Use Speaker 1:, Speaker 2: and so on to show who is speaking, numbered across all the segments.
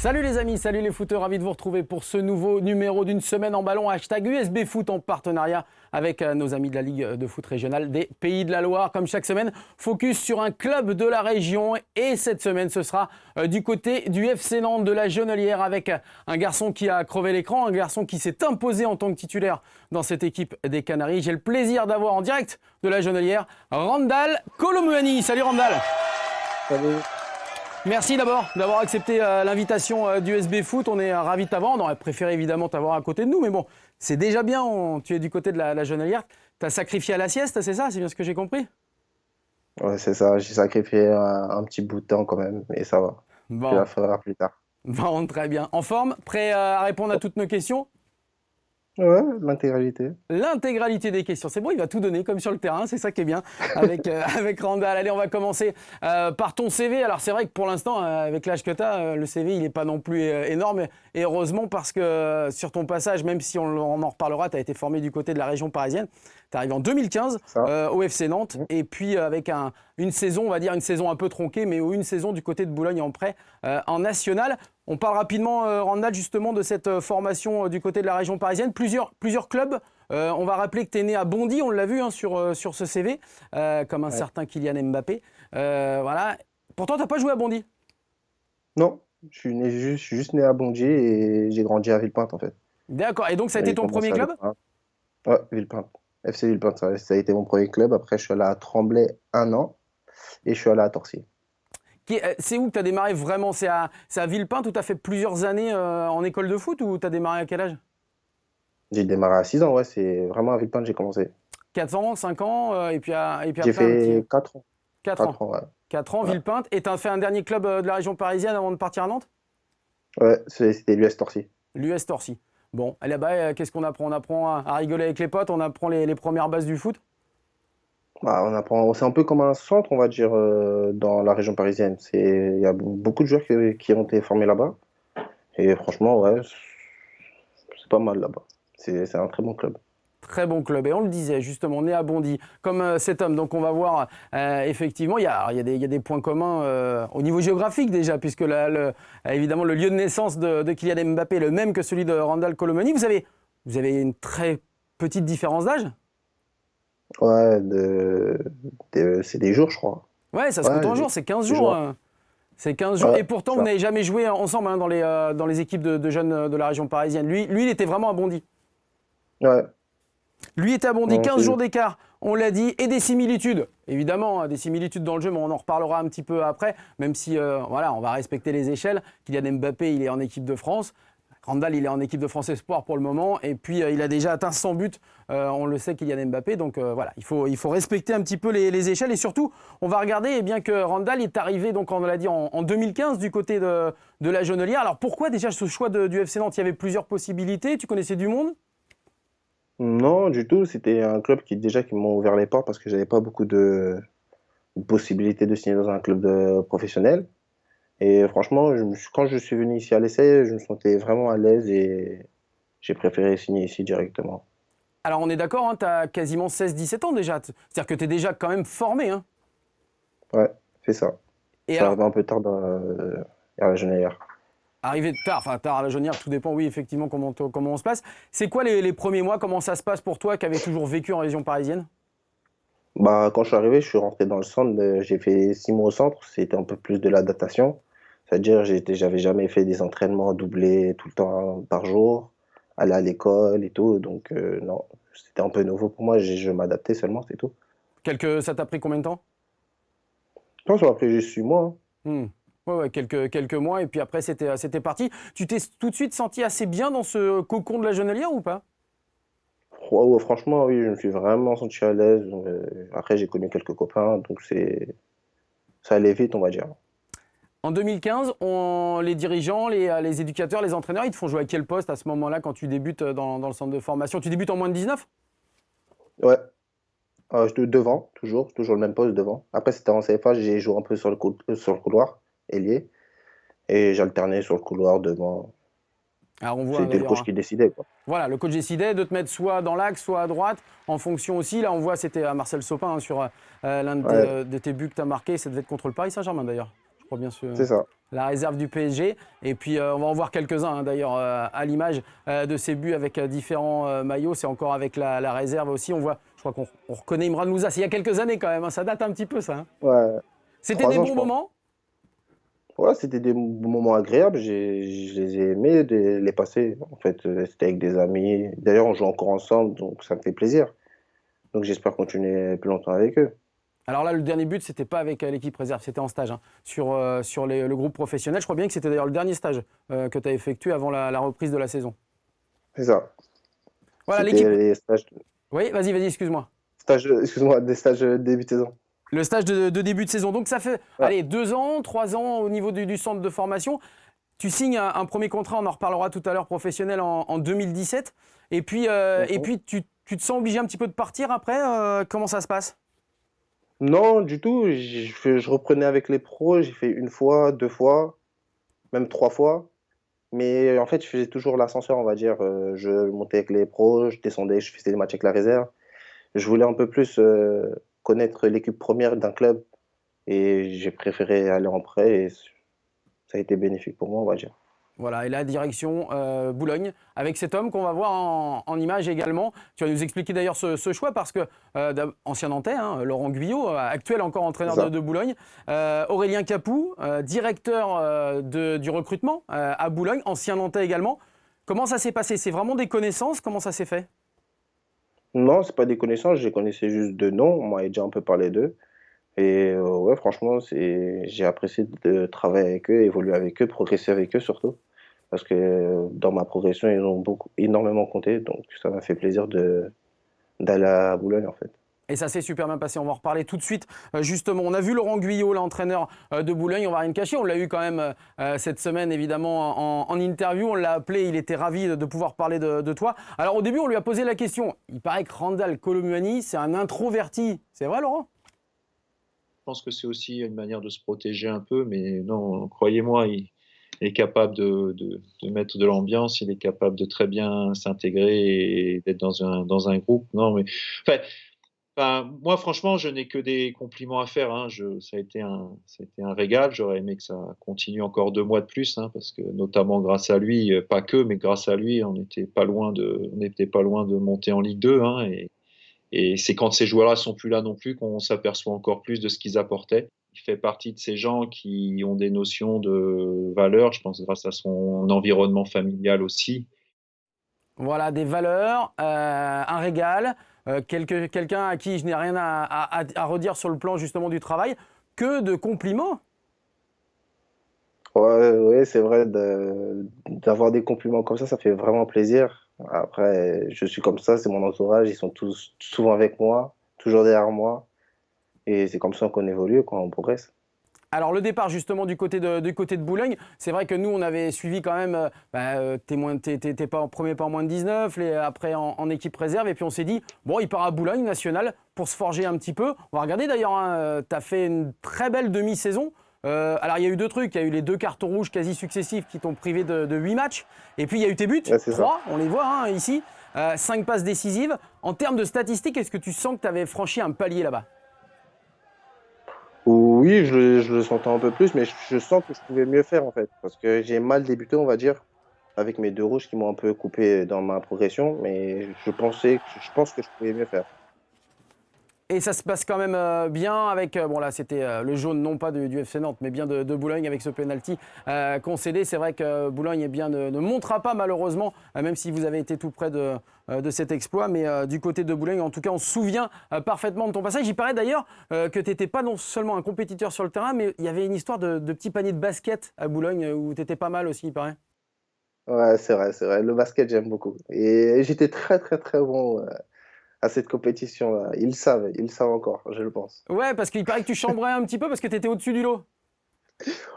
Speaker 1: Salut les amis, salut les footeurs, ravi de vous retrouver pour ce nouveau numéro d'une semaine en ballon, hashtag USB Foot en partenariat avec nos amis de la Ligue de foot régionale des Pays de la Loire. Comme chaque semaine, focus sur un club de la région et cette semaine ce sera du côté du FC Nantes de la Jonelière avec un garçon qui a crevé l'écran, un garçon qui s'est imposé en tant que titulaire dans cette équipe des Canaries. J'ai le plaisir d'avoir en direct de la Jonelière Randal Colomuani. Salut Randal.
Speaker 2: Salut.
Speaker 1: Merci d'abord d'avoir accepté l'invitation du USB Foot. On est ravis de t'avoir. On aurait préféré évidemment t'avoir à côté de nous. Mais bon, c'est déjà bien. Tu es du côté de la Jonelière. Tu as sacrifié à la sieste, c'est ça? C'est bien ce que j'ai compris?
Speaker 2: Ouais, c'est ça. J'ai sacrifié un petit bout de temps quand même. Mais ça va.
Speaker 1: Bon.
Speaker 2: Tu la feras plus tard.
Speaker 1: Bon, très bien. En forme? Prêt à répondre à toutes nos questions?
Speaker 2: Ouais, l'intégralité.
Speaker 1: L'intégralité des questions. C'est bon, il va tout donner comme sur le terrain. C'est ça qui est bien avec Randal. Allez, on va commencer par ton CV. Alors, c'est vrai que pour l'instant, avec l'âge que tu as, le CV, il n'est pas non plus énorme. Et heureusement, parce que sur ton passage, même si on en reparlera, tu as été formé du côté de la région parisienne. Tu es arrivé en 2015 au FC Nantes. Et puis, avec une saison, on va dire une saison un peu tronquée, mais une saison du côté de Boulogne en prêt en national. On parle rapidement, Randal, justement, de cette formation du côté de la région parisienne. Plusieurs clubs. On va rappeler que tu es né à Bondy, on l'a vu sur ce CV, comme un certain Kylian Mbappé. Voilà. Pourtant, tu n'as pas joué à Bondy?
Speaker 2: Non, je suis juste né à Bondy et j'ai grandi à Villepinte en fait.
Speaker 1: D'accord. Et donc, ça a été ton premier club?
Speaker 2: Ouais, Villepinte. FC Villepinte, ça a été mon premier club. Après, je suis allé à Tremblay 1 an et je suis allé à Torcy.
Speaker 1: C'est où que tu as démarré vraiment? C'est à Villepinte où tu as fait plusieurs années en école de foot ou tu as démarré à quel âge?
Speaker 2: J'ai démarré à 6 ans, ouais, c'est vraiment à Villepinte que j'ai commencé.
Speaker 1: 4 ans, 5 ans, et puis après
Speaker 2: J'ai fait 4 ans.
Speaker 1: 4 ans.
Speaker 2: 4 ans, ouais.
Speaker 1: 4 ans,
Speaker 2: Ouais.
Speaker 1: Villepinte. Et tu as fait un dernier club de la région parisienne avant de partir à Nantes?
Speaker 2: Ouais, c'était l'US Torcy.
Speaker 1: L'US Torcy. Bon, allez, qu'est-ce qu'on apprend? On apprend à rigoler avec les potes, on apprend les premières bases du foot.
Speaker 2: Bah, c'est un peu comme un centre, on va dire, dans la région parisienne. Il y a beaucoup de joueurs qui ont été formés là-bas. Et franchement, ouais, c'est pas mal là-bas. C'est un très bon club.
Speaker 1: Très bon club. Et on le disait, justement, on est à Bondy, comme cet homme. Donc, on va voir, effectivement, il y a des points communs au niveau géographique déjà, puisque évidemment, le lieu de naissance de Kylian Mbappé est le même que celui de Randal Colomuani. Vous avez une très petite différence d'âge?
Speaker 2: Ouais, c'est des jours, je crois.
Speaker 1: Ouais, ça se compte en jours, c'est 15 jours. C'est 15 jours.
Speaker 2: Ouais,
Speaker 1: Et pourtant,
Speaker 2: ça.
Speaker 1: vous n'avez jamais joué ensemble dans les équipes de jeunes de la région parisienne. Lui, il était vraiment à Bondy.
Speaker 2: Ouais.
Speaker 1: Lui était à Bondy,
Speaker 2: Non,
Speaker 1: 15 jours d'écart, on l'a dit, et des similitudes. Évidemment, des similitudes dans le jeu, mais on en reparlera un petit peu après, même si, voilà, on va respecter les échelles. Kylian Mbappé, il est en équipe de France. Randal, il est en équipe de France Espoir pour le moment. Et puis, il a déjà atteint 100 buts, on le sait, Kylian Mbappé. Donc, voilà, il faut respecter un petit peu les échelles. Et surtout, on va regarder eh bien, que Randal est arrivé, donc, on l'a dit, en 2015 du côté de la Jonelière. Alors, pourquoi déjà ce choix du FC Nantes? Il y avait plusieurs possibilités. Tu connaissais du monde?
Speaker 2: Non, du tout. C'était un club qui m'a ouvert les portes parce que j'avais pas beaucoup de possibilités de signer dans un club professionnel. Et franchement, quand je suis venu ici à l'essai, je me sentais vraiment à l'aise et j'ai préféré signer ici directement.
Speaker 1: Alors on est d'accord, hein, tu as quasiment 16-17 ans déjà. C'est-à-dire que tu es déjà quand même formé. Hein.
Speaker 2: Ouais, c'est ça.
Speaker 1: Et
Speaker 2: Je suis
Speaker 1: alors,
Speaker 2: arrivé un peu tard à la Genève.
Speaker 1: arrivé tard à la Jonnière, tout dépend, oui, effectivement, comment on se passe. C'est quoi les premiers mois? Comment ça se passe pour toi qui avais toujours vécu en région parisienne?
Speaker 2: Bah, quand je suis arrivé, je suis rentré dans le centre. J'ai fait 6 mois au centre. C'était un peu plus de l'adaptation. C'est-à-dire, j'avais jamais fait des entraînements doublés tout le temps par jour, aller à l'école et tout. Donc, non, c'était un peu nouveau pour moi. Je m'adaptais seulement, c'est tout.
Speaker 1: Ça t'a pris combien de temps?
Speaker 2: Je pense après juste 6 mois.
Speaker 1: Hmm. Ouais, quelques mois, et puis après, c'était parti. Tu t'es tout de suite senti assez bien dans ce cocon de la Jonelière ou pas?
Speaker 2: Ouais, ouais, franchement, oui, je me suis vraiment senti à l'aise. Après, j'ai connu quelques copains, donc ça allait vite, on va dire.
Speaker 1: En 2015, les dirigeants, les éducateurs, les entraîneurs, ils te font jouer à quel poste à ce moment-là quand tu débutes dans le centre de formation? Tu débutes en moins de 19?
Speaker 2: Ouais, devant, toujours le même poste devant. Après, c'était en CFA, j'ai joué un peu sur le couloir, ailier, et j'alternais sur le couloir devant.
Speaker 1: Alors on voit
Speaker 2: C'était le
Speaker 1: d'ailleurs,
Speaker 2: coach
Speaker 1: hein.
Speaker 2: qui décidait, quoi.
Speaker 1: Voilà, le coach décidait de te mettre soit dans l'axe, soit à droite, en fonction aussi. Là, on voit, c'était à Marcel Sopin sur l'un
Speaker 2: Ouais,
Speaker 1: de tes buts que tu as marqué. Ça devait être contre le Paris Saint-Germain d'ailleurs. Je crois bien sûr.
Speaker 2: c'est ça.
Speaker 1: la réserve du PSG. Et puis on va en voir quelques-uns d'ailleurs à l'image de ces buts avec différents maillots. C'est encore avec la réserve aussi. On voit, je crois qu'on reconnaît Imran Moussa. C'est il y a quelques années quand même, ça date un petit peu ça.
Speaker 2: Ouais,
Speaker 1: C'était des
Speaker 2: 3 ans, je
Speaker 1: bons
Speaker 2: pense.
Speaker 1: moments.
Speaker 2: Ouais, c'était des moments agréables. Je les ai aimés de les passer. En fait, c'était avec des amis. D'ailleurs, on joue encore ensemble, donc ça me fait plaisir. Donc, j'espère continuer plus longtemps avec eux.
Speaker 1: Alors là, le dernier but, c'était pas avec l'équipe réserve, c'était en stage sur le groupe professionnel. Je crois bien que c'était d'ailleurs le dernier stage que tu as effectué avant la reprise de la saison.
Speaker 2: C'est ça.
Speaker 1: Voilà,
Speaker 2: C'était
Speaker 1: l'équipe.
Speaker 2: les stages,
Speaker 1: Oui, vas-y, excuse-moi.
Speaker 2: excuse-moi, des stages de début de saison.
Speaker 1: Le stage de début de saison. Donc ça fait,
Speaker 2: Ouais.
Speaker 1: allez, 2 ans, 3 ans au niveau du centre de formation. Tu signes un premier contrat, on en reparlera tout à l'heure, professionnel en 2017. Et
Speaker 2: Mhm.
Speaker 1: puis tu te sens obligé un petit peu de partir après. Comment ça se passe?
Speaker 2: Non, du tout. Je reprenais avec les pros. J'ai fait une fois, 2 fois, même 3 fois. Mais en fait, je faisais toujours l'ascenseur, on va dire. Je montais avec les pros, je descendais, je faisais des matchs avec la réserve. Je voulais un peu plus connaître l'équipe première d'un club et j'ai préféré aller en prêt et ça a été bénéfique pour moi, on va dire.
Speaker 1: Voilà, et la direction Boulogne, avec cet homme qu'on va voir en image également. Tu vas nous expliquer d'ailleurs ce choix parce que, ancien Nantais, hein, Laurent Guyot, actuel encore
Speaker 2: C'est
Speaker 1: entraîneur
Speaker 2: ça.
Speaker 1: de Boulogne, Aurélien Capou, directeur du recrutement à Boulogne, ancien Nantais également. Comment ça s'est passé? C'est vraiment des connaissances? Comment ça s'est fait?
Speaker 2: Non, c'est pas des connaissances, je les connaissais juste de nom, on m'avait déjà un peu parlé d'eux. Et ouais, franchement, j'ai apprécié de travailler avec eux, évoluer avec eux, progresser avec eux surtout. Parce que dans ma progression, ils ont énormément compté, donc ça m'a fait plaisir d'aller à Boulogne en fait.
Speaker 1: Et ça s'est super bien passé. On va en reparler tout de suite. Justement, on a vu Laurent Guyot, l'entraîneur de Boulogne. On va rien cacher. On l'a eu quand même cette semaine, évidemment, en interview. On l'a appelé. Il était ravi de pouvoir parler de toi. Alors, au début, on lui a posé la question. Il paraît que Randal Colomouani, c'est un introverti. C'est vrai, Laurent?
Speaker 3: Je pense que c'est aussi une manière de se protéger un peu, mais non, croyez-moi, il est capable de mettre de l'ambiance, il est capable de très bien s'intégrer et d'être dans un groupe. Non, mais moi, franchement, je n'ai que des compliments à faire. Hein. Ça a été un régal. J'aurais aimé que ça continue encore 2 mois de plus, hein, parce que notamment grâce à lui, pas que, mais grâce à lui, on n'était pas loin de monter en Ligue 2. Hein, et c'est quand ces joueurs-là sont plus là non plus qu'on s'aperçoit encore plus de ce qu'ils apportaient. Il fait partie de ces gens qui ont des notions de valeur, je pense, grâce à son environnement familial aussi.
Speaker 1: Voilà, des valeurs, un régal, quelqu'un à qui je n'ai rien à redire sur le plan, justement, du travail. Que de compliments.
Speaker 2: Ouais, ouais, c'est vrai, d'avoir des compliments comme ça fait vraiment plaisir. Après, je suis comme ça, c'est mon entourage, ils sont tous souvent avec moi, toujours derrière moi. Et c'est comme ça qu'on évolue, quoi, on progresse.
Speaker 1: Alors le départ justement du côté de Boulogne, c'est vrai que nous on avait suivi quand même, t'es pas en premier pas en moins de 19, après en équipe réserve, et puis on s'est dit, bon il part à Boulogne national pour se forger un petit peu. On va regarder d'ailleurs, hein, tu as fait une très belle demi-saison. Alors il y a eu 2 trucs, il y a eu les 2 cartons rouges quasi successifs qui t'ont privé de 8 matchs, et puis il y a eu tes buts,
Speaker 2: Ouais, c'est ça.
Speaker 1: 3, on les voit hein, ici, 5 passes décisives. En termes de statistiques, est-ce que tu sens que tu avais franchi un palier là-bas?
Speaker 2: Oui, je le sentais un peu plus, mais je sens que je pouvais mieux faire, en fait. Parce que j'ai mal débuté, on va dire, avec mes 2 rouges qui m'ont un peu coupé dans ma progression, mais je pense que je pouvais mieux faire.
Speaker 1: Et ça se passe quand même bien avec, bon là c'était le jaune non pas du FC Nantes mais bien de Boulogne avec ce penalty concédé. C'est vrai que Boulogne eh bien, ne montera pas malheureusement, même si vous avez été tout près de cet exploit. Mais du côté de Boulogne, en tout cas on se souvient parfaitement de ton passage. Il paraît d'ailleurs que tu n'étais pas non seulement un compétiteur sur le terrain, mais il y avait une histoire de petits paniers de basket à Boulogne où tu étais pas mal aussi, il paraît.
Speaker 2: Ouais, c'est vrai, c'est vrai. Le basket, j'aime beaucoup. Et j'étais très, très, très bon à cette compétition-là. Ils le savent encore, je le pense.
Speaker 1: Ouais, parce qu'il paraît que tu chambrais un petit peu parce que tu étais au-dessus du lot.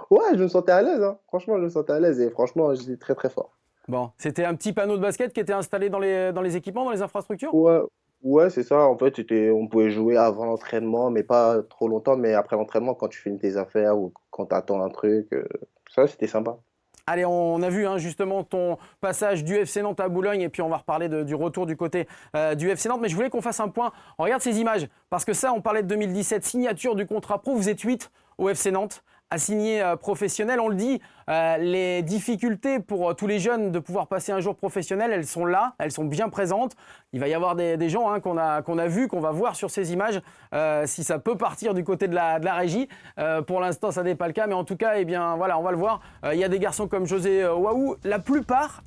Speaker 2: Ouais, je me sentais à l'aise, hein. Franchement, je me sentais à l'aise et franchement, j'étais très, très fort.
Speaker 1: Bon, c'était un petit panneau de basket qui était installé dans les équipements, dans les infrastructures.
Speaker 2: Ouais, ouais, c'est ça. En fait, on pouvait jouer avant l'entraînement, mais pas trop longtemps. Mais après l'entraînement, quand tu finis tes affaires ou quand tu attends un truc, ça, c'était sympa.
Speaker 1: Allez, on a vu hein, justement ton passage du FC Nantes à Boulogne et puis on va reparler du retour du côté du FC Nantes. Mais je voulais qu'on fasse un point. On regarde ces images parce que ça, on parlait de 2017, signature du contrat pro. Vous êtes 8 au FC Nantes à signer professionnel. On le dit, les difficultés pour tous les jeunes de pouvoir passer un jour professionnel, elles sont là, elles sont bien présentes. Il va y avoir des gens qu'on a vus, qu'on va voir sur ces images, si ça peut partir du côté de la régie. Pour l'instant, ça n'est pas le cas, mais en tout cas, eh bien, voilà, on va le voir. Il y a des garçons comme José Waou. La plupart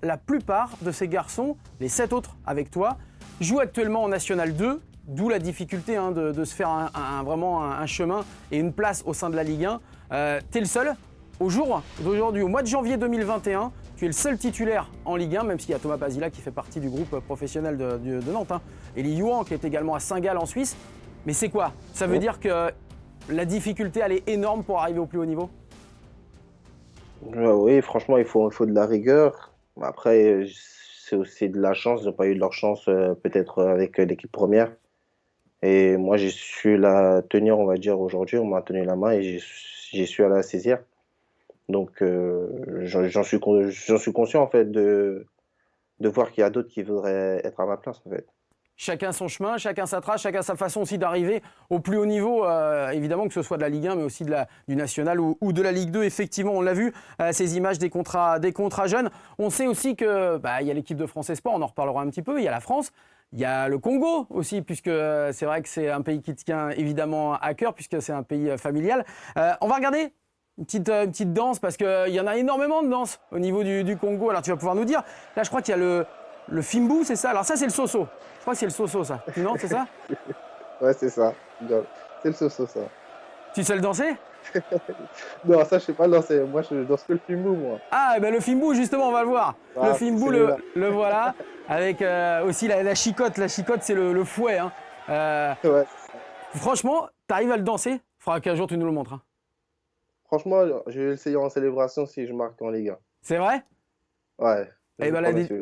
Speaker 1: de ces garçons, les 7 autres avec toi, jouent actuellement en National 2. D'où la difficulté de se faire vraiment un chemin et une place au sein de la Ligue 1. Tu es le seul. Au jour d'aujourd'hui, au mois de janvier 2021, tu es le seul titulaire en Ligue 1, même s'il y a Thomas Basila qui fait partie du groupe professionnel de Nantes. Eli Youan qui est également à Saint-Gall en Suisse. Mais c'est quoi? Ça veut dire que la difficulté, elle est énorme pour arriver au plus haut niveau?
Speaker 2: Oui, franchement, il faut de la rigueur. Après, c'est aussi de la chance. Ils n'ont pas eu de leur chance peut-être avec l'équipe première. Et moi, j'ai su la tenir, on va dire, aujourd'hui. On m'a tenu la main et j'ai su la saisir. Donc, j'en suis conscient, en fait, de voir qu'il y a d'autres qui voudraient être à ma place, en fait.
Speaker 1: Chacun son chemin, chacun sa trace, chacun sa façon aussi d'arriver au plus haut niveau, évidemment que ce soit de la Ligue 1, mais aussi du National ou de la Ligue 2. Effectivement, on l'a vu, ces images des contrats jeunes. On sait aussi que il y a l'équipe de France Espoir, on en reparlera un petit peu, il y a la France, il y a le Congo aussi, puisque c'est vrai que c'est un pays qui te tient évidemment à cœur, puisque c'est un pays familial. On va regarder une petite danse, parce qu'il y en a énormément de danses au niveau du Congo. Alors tu vas pouvoir nous dire, là je crois qu'il y a le Fimbu, c'est ça? Alors ça c'est le Soso. Je crois que c'est le Soso, ça. Non, c'est ça?
Speaker 2: Ouais, c'est ça. C'est le Soso, ça.
Speaker 1: Tu sais le danser?
Speaker 2: Non, ça, je sais pas le danser. Moi, je danse que le Fimbu, moi.
Speaker 1: Ah, le Fimbu, justement, on va le voir. Le Fimbu, le voilà. Avec aussi la chicotte. La chicotte, c'est le fouet.
Speaker 2: Ouais.
Speaker 1: Franchement, t'arrives à le danser? Faudra qu'un jour, tu nous le montres.
Speaker 2: Franchement, je vais essayer en célébration si je marque en Ligue 1.
Speaker 1: C'est vrai?
Speaker 2: Ouais.
Speaker 1: Eh ben,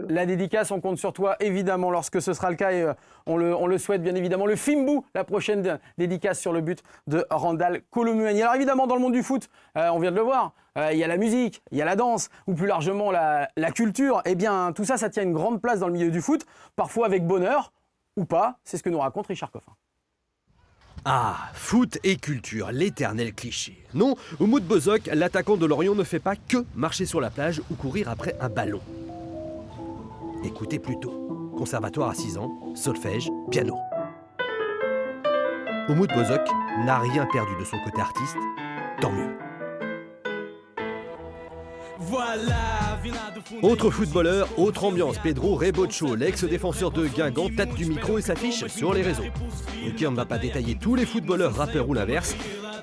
Speaker 1: la dédicace, on compte sur toi, évidemment, lorsque ce sera le cas, et on le souhaite, bien évidemment. Le Fimbu, la prochaine dédicace sur le but de Randal Kolo Muani. Alors, évidemment, dans le monde du foot, on vient de le voir, il y a la musique, il y a la danse, ou plus largement la culture. Eh bien, tout ça, ça tient une grande place dans le milieu du foot, parfois avec bonheur, ou pas. C'est ce que nous raconte Richard Coffin.
Speaker 4: Ah, foot et culture, l'éternel cliché. Non, Umut Bozok, l'attaquant de Lorient, ne fait pas que marcher sur la plage ou courir après un ballon. Écoutez plutôt. Conservatoire à 6 ans, solfège, piano. Umut Bozok n'a rien perdu de son côté artiste, tant mieux. Autre footballeur, autre ambiance. Pedro Rebocho, l'ex-défenseur de Guingamp, tâte du micro et s'affiche sur les réseaux. Ok, on ne va pas détailler tous les footballeurs, rappeurs ou l'inverse.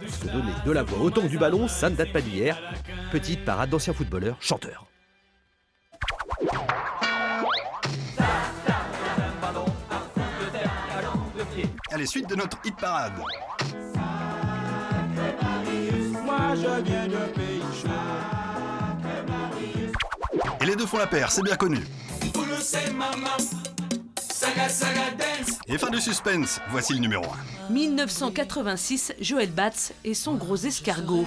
Speaker 4: Se donner de la voix autant que du ballon, ça ne date pas d'hier. Petite parade d'anciens footballeurs, chanteurs.
Speaker 5: Allez, suite de notre hit parade.
Speaker 6: Moi je viens d'un pays chaud.
Speaker 5: Et les deux font la paire, c'est bien connu. Et fin du suspense, voici le numéro 1.
Speaker 7: 1986, Joël Batz et son gros escargot.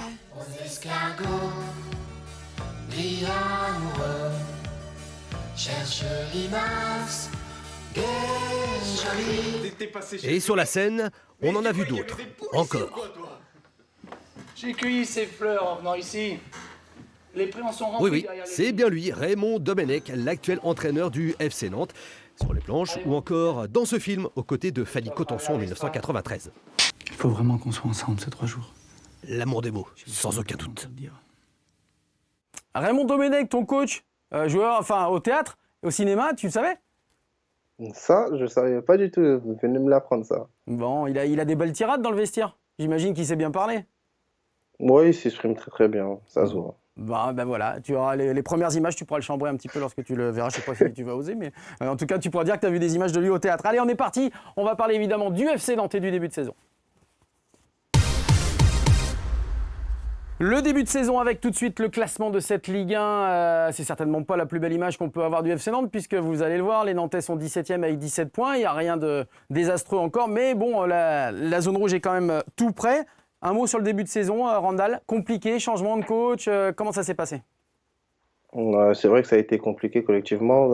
Speaker 6: Cherche limace,
Speaker 4: Et sur la scène, on en a vu d'autres. Encore.
Speaker 8: J'ai cueilli ces fleurs en venant ici. Les prix en sont remplis.
Speaker 4: Oui, c'est bien lui, Raymond Domenech, l'actuel entraîneur du FC Nantes. Sur les planches ou encore dans ce film aux côtés de Fanny Cotenson en 1993.
Speaker 8: Il faut vraiment qu'on soit ensemble ces 3 jours.
Speaker 4: L'amour des mots, sans aucun doute.
Speaker 1: Raymond Domenech, ton coach, joueur au théâtre et au cinéma, tu le savais?
Speaker 2: Ça, je ne savais pas du tout. Vous venez me l'apprendre, ça.
Speaker 1: Bon, il a des belles tirades dans le vestiaire. J'imagine qu'il sait bien parler.
Speaker 2: Oui, il s'exprime très très bien, ça se voit.
Speaker 1: Ben voilà, tu auras les premières images, tu pourras le chambrer un petit peu lorsque tu le verras. Je ne sais pas si tu vas oser, mais en tout cas, tu pourras dire que tu as vu des images de lui au théâtre. Allez, on est parti. On va parler évidemment du FC Nantes et du début de saison. Le début de saison avec tout de suite le classement de cette Ligue 1. C'est certainement pas la plus belle image qu'on peut avoir du FC Nantes, puisque vous allez le voir, les Nantais sont 17e avec 17 points. Il n'y a rien de désastreux encore, mais bon, la zone rouge est quand même tout près. Un mot sur le début de saison, Randal. Compliqué, changement de coach, comment ça s'est passé?
Speaker 2: C'est vrai que ça a été compliqué collectivement.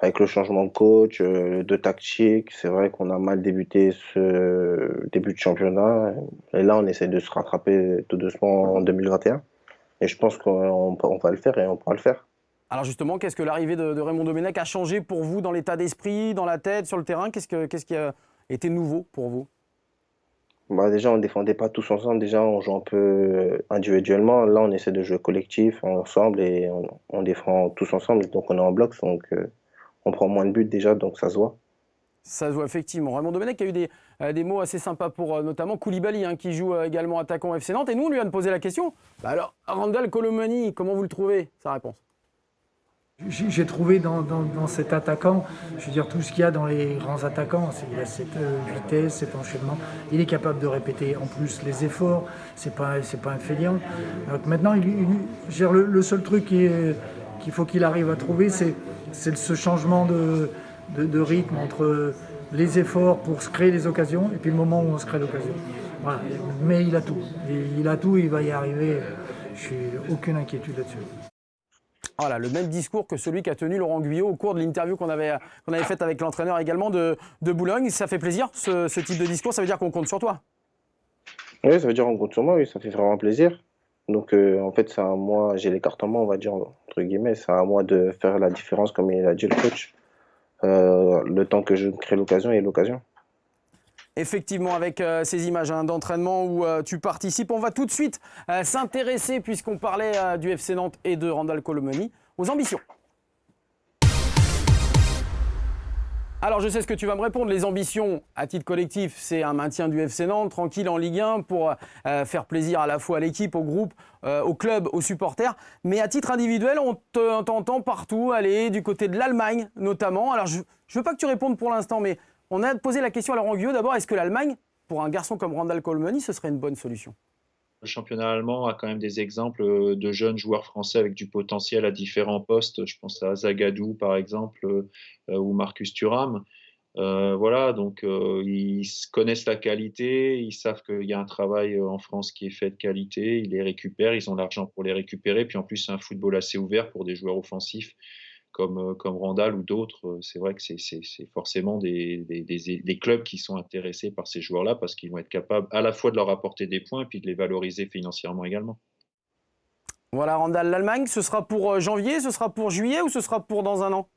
Speaker 2: avec le changement de coach, de tactique, c'est vrai qu'on a mal débuté ce début de championnat. Et là, on essaie de se rattraper tout doucement en 2021. Et je pense qu'on va le faire et on pourra le faire.
Speaker 1: Alors justement, qu'est-ce que l'arrivée de Raymond Domenech a changé pour vous dans l'état d'esprit, dans la tête, sur le terrain? Qu'est-ce qui a été nouveau pour vous?
Speaker 2: Déjà, on ne défendait pas tous ensemble. Déjà, on joue un peu individuellement. Là, on essaie de jouer collectif, ensemble, et on défend tous ensemble. Donc, on est en bloc, donc on prend moins de buts déjà, donc ça se voit.
Speaker 1: Ça se voit effectivement. Raymond Domenech a eu des mots assez sympas pour notamment Koulibaly, qui joue également attaquant FC Nantes. Et nous, on lui a posé la question. Alors, Randal Colomani, comment vous le trouvez? Sa réponse.
Speaker 9: J'ai trouvé dans cet attaquant, je veux dire, tout ce qu'il y a dans les grands attaquants. Il a cette vitesse, cet enchaînement. Il est capable de répéter en plus les efforts. C'est pas un fainéant. Donc maintenant, le seul truc qu'il faut qu'il arrive à trouver, c'est ce changement de rythme entre les efforts pour se créer des occasions et puis le moment où on se crée l'occasion. Voilà. Mais il a tout. Il a tout et il va y arriver. Je n'ai aucune inquiétude là-dessus.
Speaker 1: Voilà, le même discours que celui qu'a tenu Laurent Guyot au cours de l'interview qu'on avait faite avec l'entraîneur également de Boulogne. Ça fait plaisir, ce type de discours? Ça veut dire qu'on compte sur toi?
Speaker 2: Oui, ça veut dire qu'on compte sur moi, oui, ça fait vraiment plaisir. Donc, en fait, c'est à moi, j'ai les cartes en main, on va dire, entre guillemets. C'est à moi de faire la différence, comme il a dit le coach. Le temps que je crée l'occasion et l'occasion.
Speaker 1: Effectivement, avec ces images d'entraînement où tu participes, on va tout de suite s'intéresser, puisqu'on parlait du FC Nantes et de Randal Colomani, aux ambitions. Alors, je sais ce que tu vas me répondre. Les ambitions, à titre collectif, c'est un maintien du FC Nantes, tranquille en Ligue 1, pour faire plaisir à la fois à l'équipe, au groupe, au club, aux supporters. Mais à titre individuel, on t'entend partout aller du côté de l'Allemagne, notamment. Alors, je ne veux pas que tu répondes pour l'instant, mais on a posé la question à Laurent Guyot. D'abord, est-ce que l'Allemagne, pour un garçon comme Randal Colomani, ce serait une bonne solution?
Speaker 3: Le championnat allemand a quand même des exemples de jeunes joueurs français avec du potentiel à différents postes. Je pense à Zagadou, par exemple, ou Marcus Thuram. Voilà, donc ils connaissent la qualité, ils savent qu'il y a un travail en France qui est fait de qualité, ils les récupèrent, ils ont l'argent pour les récupérer. Puis en plus, c'est un football assez ouvert pour des joueurs offensifs comme Randal ou d'autres. C'est vrai que c'est forcément des clubs qui sont intéressés par ces joueurs-là parce qu'ils vont être capables à la fois de leur apporter des points et puis de les valoriser financièrement également.
Speaker 1: Voilà, Randal, l'Allemagne, ce sera pour janvier, ce sera pour juillet ou ce sera pour dans un an?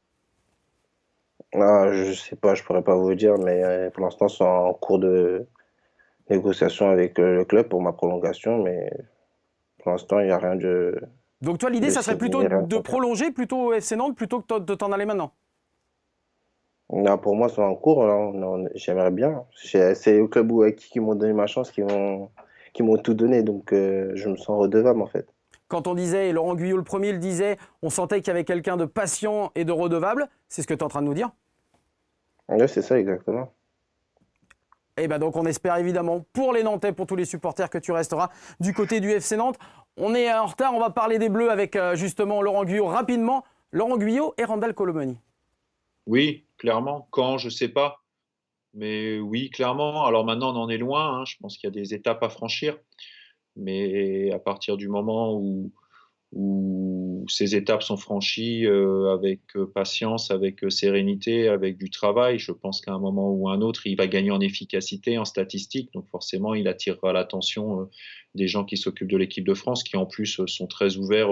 Speaker 2: Je ne sais pas, je ne pourrais pas vous dire, mais pour l'instant, c'est en cours de négociation avec le club pour ma prolongation, mais pour l'instant, il n'y a rien de...
Speaker 1: Donc toi, l'idée, ça serait plutôt de prolonger plutôt au FC Nantes plutôt que de t'en aller maintenant?
Speaker 2: Non, pour moi, c'est en cours. J'aimerais bien. C'est le club avec qui m'ont donné ma chance, qui m'ont tout donné. Donc, je me sens redevable, en fait.
Speaker 1: Quand on disait, et Laurent Guyot le premier le disait, on sentait qu'il y avait quelqu'un de patient et de redevable. C'est ce que tu es en train de nous dire?
Speaker 2: Oui, c'est ça, exactement.
Speaker 1: Et bien donc on espère évidemment pour les Nantais, pour tous les supporters, que tu resteras du côté du FC Nantes. On est en retard, on va parler des Bleus avec justement Laurent Guyot rapidement. Laurent Guyot et Randal Colomani.
Speaker 3: Oui, clairement. Quand, je ne sais pas. Mais oui, clairement. Alors maintenant, on en est loin. Je pense qu'il y a des étapes à franchir. Mais à partir du moment où ces étapes sont franchies avec patience, avec sérénité, avec du travail, je pense qu'à un moment ou un autre, il va gagner en efficacité, en statistique. Donc forcément, il attirera l'attention des gens qui s'occupent de l'équipe de France, qui en plus sont très ouverts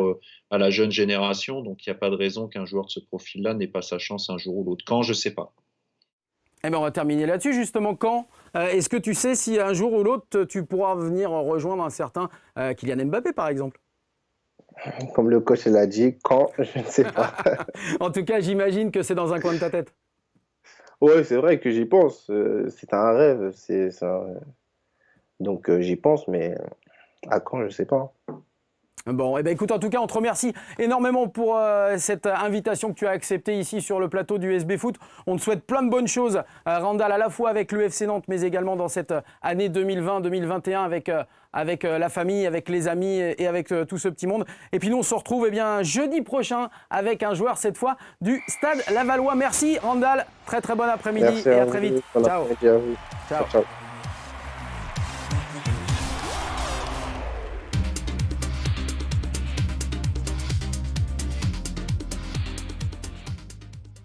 Speaker 3: à la jeune génération. Donc il n'y a pas de raison qu'un joueur de ce profil-là n'ait pas sa chance un jour ou l'autre. Quand, je ne sais pas.
Speaker 1: Eh bien, on va terminer là-dessus, justement. Quand est-ce que tu sais si un jour ou l'autre, tu pourras venir rejoindre un certain Kylian Mbappé, par exemple?
Speaker 2: Comme le coach l'a dit, quand, je ne sais pas.
Speaker 1: En tout cas, j'imagine que c'est dans un coin de ta tête.
Speaker 2: Oui, c'est vrai que j'y pense. C'est un rêve. Donc, j'y pense, mais à quand, je ne sais pas.
Speaker 1: Bon, eh ben écoute, en tout cas, on te remercie énormément pour cette invitation que tu as acceptée ici sur le plateau du SB Foot. On te souhaite plein de bonnes choses, Randal, à la fois avec le FC Nantes, mais également dans cette année 2020-2021 avec la famille, avec les amis et avec tout ce petit monde. Et puis nous, on se retrouve jeudi prochain avec un joueur, cette fois, du Stade Lavallois. Merci, Randal. Très, très bon après-midi.
Speaker 2: Merci
Speaker 1: et à très vite.
Speaker 2: Ciao.
Speaker 1: Ciao.